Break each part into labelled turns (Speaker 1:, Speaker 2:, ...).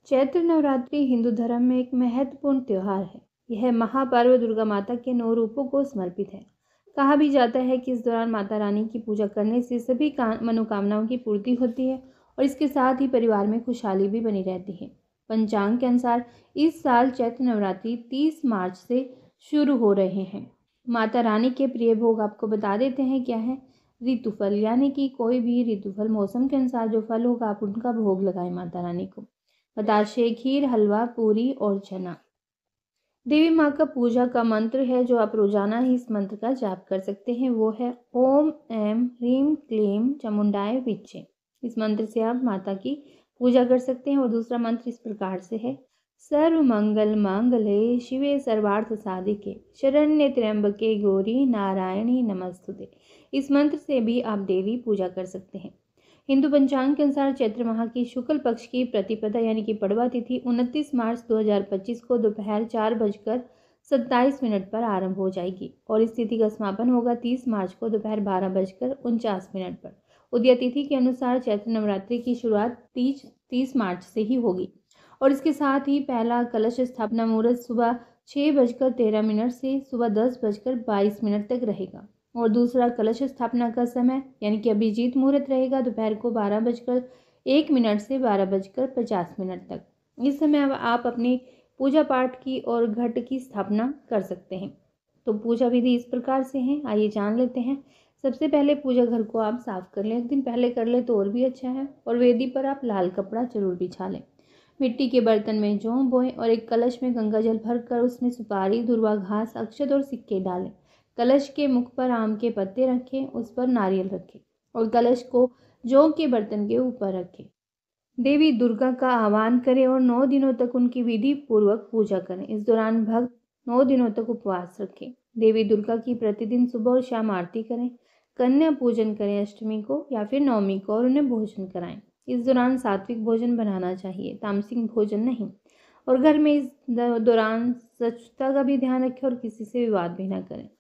Speaker 1: चैत्र नवरात्रि हिंदू धर्म में एक महत्वपूर्ण त्योहार है। यह महापर्व दुर्गा माता के 9 रूपों को समर्पित है। कहा भी जाता है कि इस दौरान माता रानी की पूजा करने से सभी मनोकामनाओं की पूर्ति होती है और इसके साथ ही परिवार में खुशहाली भी बनी रहती है। पंचांग के अनुसार इस साल चैत्र नवरात्रि 30 मार्च से शुरू हो रहे हैं। माता रानी के प्रिय भोग आपको बता देते हैं क्या है। ऋतुफल, यानी कि कोई भी ऋतुफल मौसम के अनुसार जो फल होगा आप उनका भोग लगाएं माता रानी को। बताशे, खीर, हलवा, पूरी और चना। देवी माँ का पूजा का मंत्र है जो आप रोजाना ही इस मंत्र का जाप कर सकते हैं, वो है ओम ऐं ह्रीं क्लीं चामुंडाय विच्चे। इस मंत्र से आप माता की पूजा कर सकते हैं। और दूसरा मंत्र इस प्रकार से है, सर्व मंगल मांगल्ये शिवे सर्वार्थ साधिके शरण्ये त्र्यंबके गौरी नारायणी नमस्तुते। इस मंत्र से भी आप देवी पूजा कर सकते हैं। हिंदू पंचांग के अनुसार चैत्र माह की शुक्ल पक्ष की प्रतिपदा यानी कि पड़वा तिथि 29 मार्च 2025 को दोपहर 4:27 पर आरंभ हो जाएगी और इस तिथि का समापन होगा 30 मार्च को दोपहर 12:49 पर। उदय तिथि के अनुसार चैत्र नवरात्रि की शुरुआत 30 मार्च से ही होगी और इसके साथ ही पहला कलश स्थापना मुहूर्त सुबह 6:13 से सुबह 10:22 तक रहेगा और दूसरा कलश स्थापना का समय यानी कि अभिजीत मुहूर्त रहेगा दोपहर को 12:01 से 12:50 तक। इस समय आप अपनी पूजा पाठ की और घट की स्थापना कर सकते हैं। तो पूजा विधि इस प्रकार से है, आइए जान लेते हैं। सबसे पहले पूजा घर को आप साफ कर लें, एक दिन पहले कर लें तो और भी अच्छा है। और वेदी पर आप लाल कपड़ा जरूर बिछा लें। मिट्टी के बर्तन में जौ बोएं और एक कलश में गंगा जल भरकर उसमें सुपारी, दुर्वा घास, अक्षत और सिक्के डालें। कलश के मुख पर आम के पत्ते रखें, उस पर नारियल रखें और कलश को जौ के बर्तन के ऊपर रखें। देवी दुर्गा का आह्वान करें और 9 दिनों तक उनकी विधि पूर्वक पूजा करें। इस दौरान भक्त 9 दिनों तक उपवास रखें। देवी दुर्गा की प्रतिदिन सुबह और शाम आरती करें। कन्या पूजन करें अष्टमी को या फिर नवमी को और उन्हें भोजन कराएं। इस दौरान सात्विक भोजन बनाना चाहिए, तामसिक भोजन नहीं। और घर में इस दौरान स्वच्छता का भी ध्यान रखें और किसी से विवाद भी ना करें।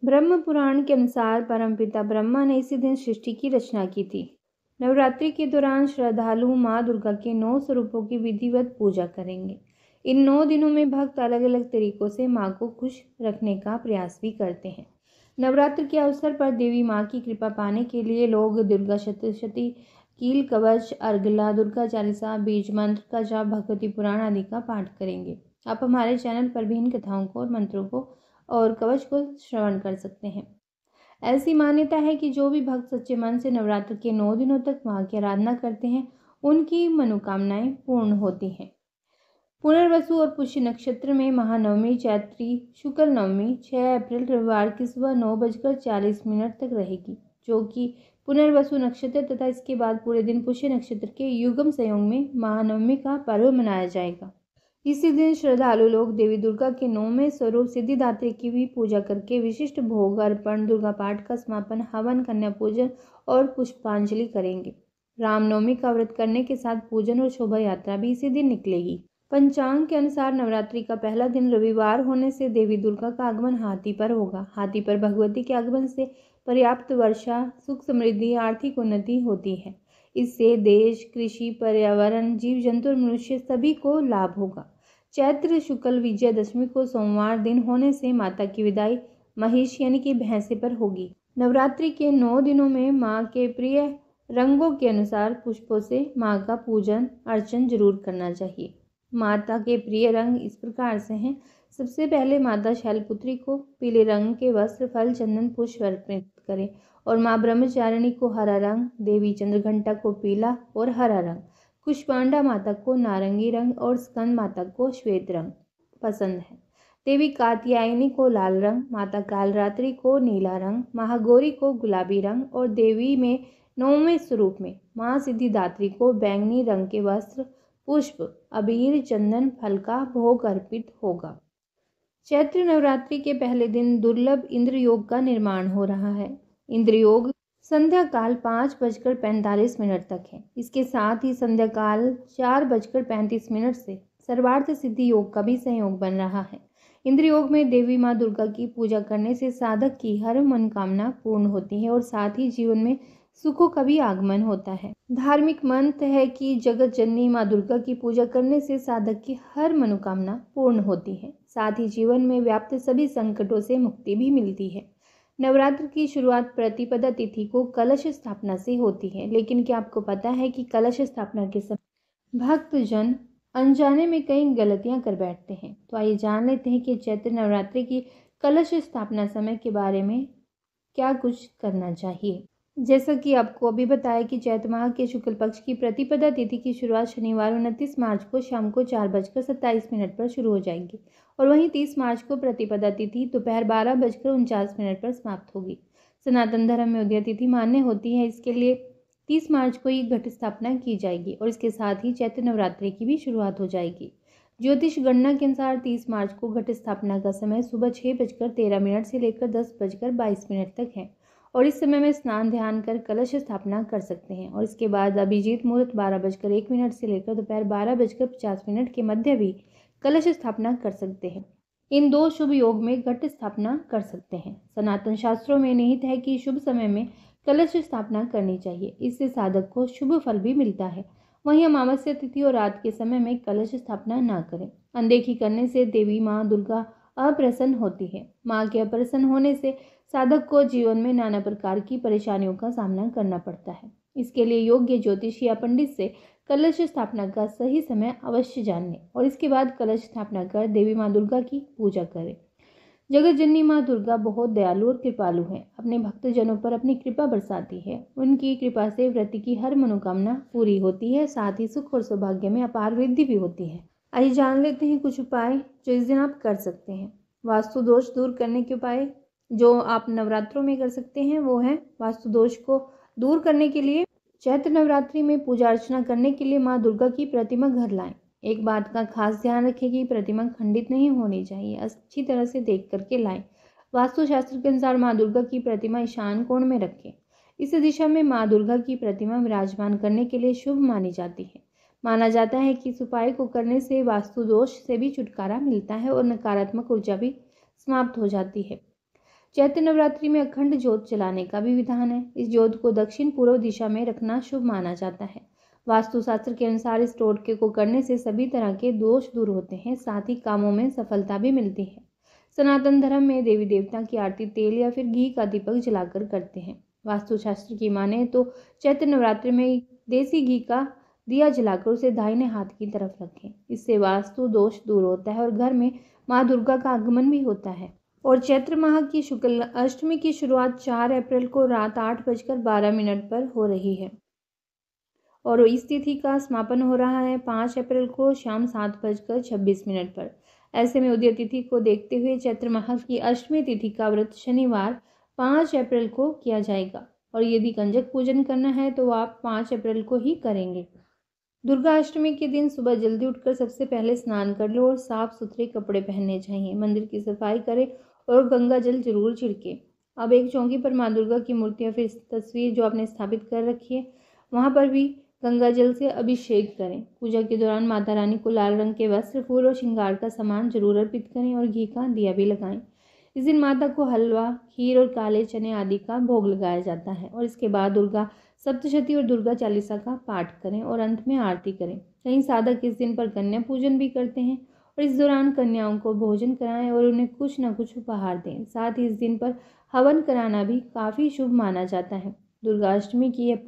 Speaker 1: ब्रह्म पुराण के अनुसार परमपिता ब्रह्मा ने इसी दिन सृष्टि की रचना की थी। नवरात्रि के दौरान श्रद्धालु माँ दुर्गा के 9 स्वरूपों की विधिवत पूजा करेंगे। इन 9 दिनों में भक्त अलग अलग तरीकों से माँ को खुश रखने का प्रयास भी करते हैं। नवरात्र के अवसर पर देवी माँ की कृपा पाने के लिए लोग दुर्गा सप्तशती, कील कवच, अर्गला, दुर्गा चालीसा, बीज मंत्र का जाप, भगवती पुराण आदि का पाठ करेंगे। आप हमारे चैनल पर भी इन कथाओं को और मंत्रों को और कवच को श्रवण कर सकते हैं। ऐसी मान्यता है कि जो भी भक्त सच्चे मन से नवरात्र के 9 दिनों तक मां की आराधना करते हैं उनकी मनोकामनाएं पूर्ण होती हैं। पुनर्वसु और पुष्य नक्षत्र में महानवमी चैत्री शुक्ल नवमी 6 अप्रैल रविवार की सुबह 9:40 तक रहेगी, जो कि पुनर्वसु नक्षत्र तथा इसके बाद पूरे दिन पुष्य नक्षत्र के युग्म संयोग में महानवमी का पर्व मनाया जाएगा। इसी दिन श्रद्धालु लोग देवी दुर्गा के 9वें स्वरूप सिद्धिदात्री की भी पूजा करके विशिष्ट भोग अर्पण, दुर्गा पाठ का समापन, हवन, कन्या पूजन और पुष्पांजलि करेंगे। रामनवमी का व्रत करने के साथ पूजन और शोभा यात्रा भी इसी दिन निकलेगी। पंचांग के अनुसार नवरात्रि का पहला दिन रविवार होने से देवी दुर्गा का आगमन हाथी पर होगा। हाथी पर भगवती के आगमन से पर्याप्त वर्षा, सुख समृद्धि, आर्थिक उन्नति होती है। इससे देश, कृषि, पर्यावरण, जीव जंतु और मनुष्य सभी को लाभ होगा। चैत्र शुक्ल विजयदशमी को सोमवार दिन होने से माता की विदाई महिष यानी कि भैंसे पर होगी। नवरात्रि के 9 दिनों में माँ के प्रिय रंगों के अनुसार पुष्पों से माँ का पूजन अर्चन जरूर करना चाहिए। माता के प्रिय रंग इस प्रकार से हैं। सबसे पहले माता शैलपुत्री को पीले रंग के वस्त्र, फल, चंदन, पुष्प अर्पित करें और माँ ब्रह्मचारिणी को हरा रंग, देवी चंद्रघंटा को पीला और हरा रंग, कुष्मांडा माता को नारंगी रंग और स्कंद माता को श्वेत रंग पसंद है। देवी कात्यायनी को लाल रंग, माता कालरात्रि को नीला रंग, महागौरी को गुलाबी रंग और देवी में 9वें स्वरूप में माँ सिद्धिदात्री को बैंगनी रंग के वस्त्र, पुष्प, अबीर, चंदन, फल का भोग अर्पित होगा। चैत्र नवरात्रि के पहले दिन दुर्लभ इंद्र योग का निर्माण हो रहा है। इंद्र योग संध्या काल 5:45 तक है। इसके साथ ही संध्या काल 4:35 से सर्वार्थ सिद्धि योग का भी संयोग बन रहा है। इंद्र योग में देवी माँ दुर्गा की पूजा करने से साधक की हर मनोकामना पूर्ण होती है और साथ ही जीवन में सुखों का भी आगमन होता है। धार्मिक मान्यता है कि जगत जननी माँ दुर्गा की पूजा करने से साधक की हर मनोकामना पूर्ण होती है। साथ ही जीवन में व्याप्त सभी संकटों से मुक्ति भी मिलती है। नवरात्र की शुरुआत प्रतिपदा तिथि को कलश स्थापना से होती है, लेकिन क्या आपको पता है कि कलश स्थापना के समय भक्तजन अनजाने में कई गलतियां कर बैठते हैं। तो आइए जान लेते हैं कि चैत्र नवरात्रि की कलश स्थापना समय के बारे में क्या कुछ करना चाहिए। जैसा कि आपको अभी बताया कि चैत्र माह के शुक्ल पक्ष की प्रतिपदा तिथि की शुरुआत शनिवार 29 मार्च को शाम को 4:27 पर शुरू हो जाएगी और वहीं 30 मार्च को प्रतिपदा तिथि दोपहर 12:49 पर समाप्त होगी। सनातन धर्म में उदय तिथि मान्य होती है, इसके लिए 30 मार्च को ही घट स्थापना की जाएगी और इसके साथ ही चैत्र नवरात्रि की भी शुरुआत हो जाएगी। ज्योतिष गणना के अनुसार 30 मार्च को घट स्थापना का समय सुबह 6:13 से लेकर 10:22 तक है और इस समय में स्नान ध्यान कर कलश स्थापना कर सकते हैं और इसके बाद अभिजीत मुहूर्त 12:01 से लेकर दोपहर 12:50 के मध्य भी कलश स्थापना कर सकते हैं। इन दो शुभ योग में घट स्थापना कर सकते हैं। सनातन शास्त्रों में निहित है कि शुभ समय में कलश स्थापना करनी चाहिए, इससे साधक को शुभ फल भी मिलता है। वहीं अमावस्या तिथि और रात के समय में कलश स्थापना न करें। अनदेखी करने से देवी माँ दुर्गा अप्रसन्न होती है। माँ के अप्रसन्न होने से साधक को जीवन में नाना प्रकार की परेशानियों का सामना करना पड़ता है। इसके लिए योग्य ज्योतिष या पंडित से कलश स्थापना का सही समय अवश्य जानने और इसके बाद कलश स्थापना कर देवी माँ दुर्गा की पूजा करें। जगत जननी माँ दुर्गा बहुत दयालु और कृपालु हैं। अपने भक्तजनों पर अपनी कृपा बरसाती है। उनकी कृपा से व्रत की हर मनोकामना पूरी होती है, साथ ही सुख और सौभाग्य में अपार वृद्धि भी होती है। आइए जान लेते हैं कुछ उपाय जो इस दिन आप कर सकते हैं। वास्तु दोष दूर करने के उपाय जो आप नवरात्रों में कर सकते हैं वो है वास्तु दोष को दूर करने के लिए चैत्र नवरात्रि में पूजा अर्चना करने के लिए माँ दुर्गा की प्रतिमा घर लाएं। एक बात का खास ध्यान रखें कि प्रतिमा खंडित नहीं होनी चाहिए, अच्छी तरह से देख करके लाएं। वास्तुशास्त्र के अनुसार माँ दुर्गा की प्रतिमा ईशान कोण में रखें। इस दिशा में माँ दुर्गा की प्रतिमा विराजमान करने के लिए शुभ मानी जाती है। माना जाता है कि इस उपाय को करने से वास्तु दोष से भी छुटकारा मिलता है और नकारात्मक ऊर्जा भी समाप्त हो जाती है। चैत्र नवरात्रि में अखंड ज्योत जलाने का भी विधान है। इस ज्योत को दक्षिण पूर्व दिशा में रखना शुभ माना जाता है। वास्तुशास्त्र के अनुसार इस टोटके को करने से सभी तरह के दोष दूर होते हैं, साथ ही कामों में सफलता भी मिलती है। सनातन धर्म में देवी देवता की आरती तेल या फिर घी का दीपक जलाकर करते हैं। वास्तुशास्त्र की माने तो चैत्र नवरात्रि में देसी घी का दिया जलाकर उसे दाहिने हाथ की तरफ रखें। इससे वास्तु दोष दूर होता है और घर में माँ दुर्गा का आगमन भी होता है। और चैत्र माह की शुक्ल अष्टमी की शुरुआत 4 अप्रैल को रात 8:12 पर हो रही है और इस तिथि का समापन हो रहा है 5 अप्रैल को शाम 7:26 पर। ऐसे में उदय तिथि को देखते हुए चैत्र माह की अष्टमी तिथि का व्रत शनिवार 5 अप्रैल को किया जाएगा और यदि कंजक पूजन करना है तो आप 5 अप्रैल को ही करेंगे। दुर्गा अष्टमी के दिन सुबह जल्दी उठकर सबसे पहले स्नान कर लो और साफ सुथरे कपड़े पहनने चाहिए। मंदिर की सफाई करें और गंगा जल जरूर छिड़के। अब एक चौकी पर माँ दुर्गा की मूर्ति या फिर तस्वीर जो आपने स्थापित कर रखी है वहाँ पर भी गंगा जल से अभिषेक करें। पूजा के दौरान माता रानी को लाल रंग के वस्त्र, फूल और श्रृंगार का सामान जरूर अर्पित करें और घी का दिया भी लगाएं। इस दिन माता को हलवा, खीर और काले चने आदि का भोग लगाया जाता है और इसके बाद दुर्गा सप्तशती और दुर्गा चालीसा का पाठ करें और अंत में आरती करें। कई साधक इस दिन पर कन्या पूजन भी करते हैं और इस दौरान कन्याओं को भोजन कराएं और उन्हें कुछ न कुछ उपहार दें। साथ ही इस दिन पर हवन कराना भी काफ़ी शुभ माना जाता है। दुर्गा अष्टमी की यह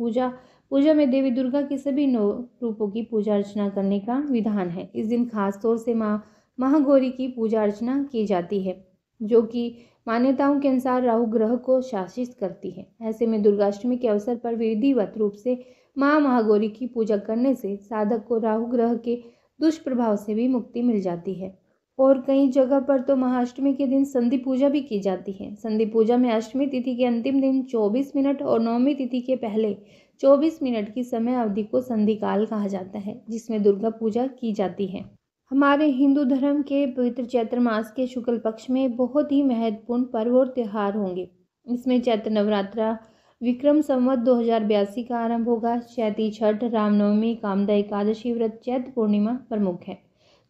Speaker 1: पूजा में देवी दुर्गा के सभी 9 रूपों की पूजा अर्चना करने का विधान है। इस दिन खास तौर से माँ महागौरी की पूजा अर्चना की जाती है जो कि मान्यताओं के अनुसार राहु ग्रह को शासित करती है। ऐसे में दुर्गाष्टमी के अवसर पर विधिवत रूप से माँ महागौरी की पूजा करने से साधक को राहु ग्रह के दुष्प्रभाव से भी मुक्ति मिल जाती है। और कई जगह पर तो महाअष्टमी के दिन संधि पूजा भी की जाती है। संधि पूजा में अष्टमी तिथि के अंतिम दिन 24 मिनट और नवमी तिथि के पहले 24 मिनट की समय अवधि को संधि काल कहा जाता है, जिसमें दुर्गा पूजा की जाती है। हमारे हिंदू धर्म के पवित्र चैत्र मास के शुक्ल पक्ष में बहुत ही महत्वपूर्ण पर्व और त्यौहार होंगे। इसमें चैत्र नवरात्रा विक्रम संवत 2082 का आरंभ होगा। चैती छठ, रामनवमी, कामदा एकादशी व्रत, चैत्र पूर्णिमा प्रमुख है।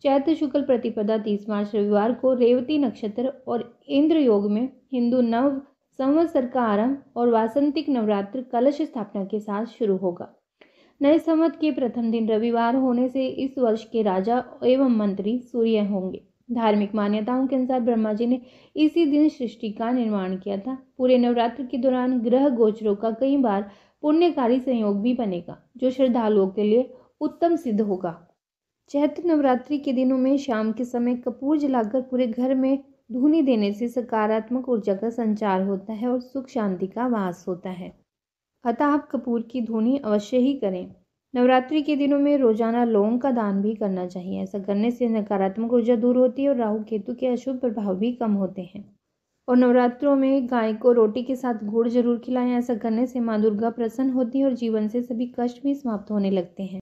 Speaker 1: चैत्र शुक्ल प्रतिपदा 30 मार्च रविवार को रेवती नक्षत्र और इंद्र योग में हिंदू नव संवत्सर का आरंभ और वासंतिक नवरात्र कलश स्थापना के साथ शुरू होगा। नए संवत के प्रथम दिन रविवार होने से इस वर्ष के राजा एवं मंत्री सूर्य होंगे। धार्मिक मान्यताओं के अनुसार ब्रह्मा जी ने इसी दिन सृष्टि का निर्माण किया था। पूरे नवरात्र के दौरान ग्रह गोचरों का कई बार पुण्यकारी संयोग भी बनेगा, जो श्रद्धालुओं के लिए उत्तम सिद्ध होगा। चैत्र नवरात्रि के दिनों में शाम के समय कपूर जलाकर पूरे घर में धूनी देने से सकारात्मक ऊर्जा का संचार होता है और सुख शांति का वास होता है। अतः आप कपूर की धूनी अवश्य ही करें। नवरात्रि के दिनों में रोजाना लौंग का दान भी करना चाहिए। ऐसा करने से नकारात्मक ऊर्जा दूर होती है और राहु केतु के अशुभ प्रभाव भी कम होते हैं। और नवरात्रों में गाय को रोटी के साथ गुड़ जरूर खिलाएं। ऐसा करने से माँ दुर्गा प्रसन्न होती है और जीवन से सभी कष्ट भी समाप्त होने लगते हैं।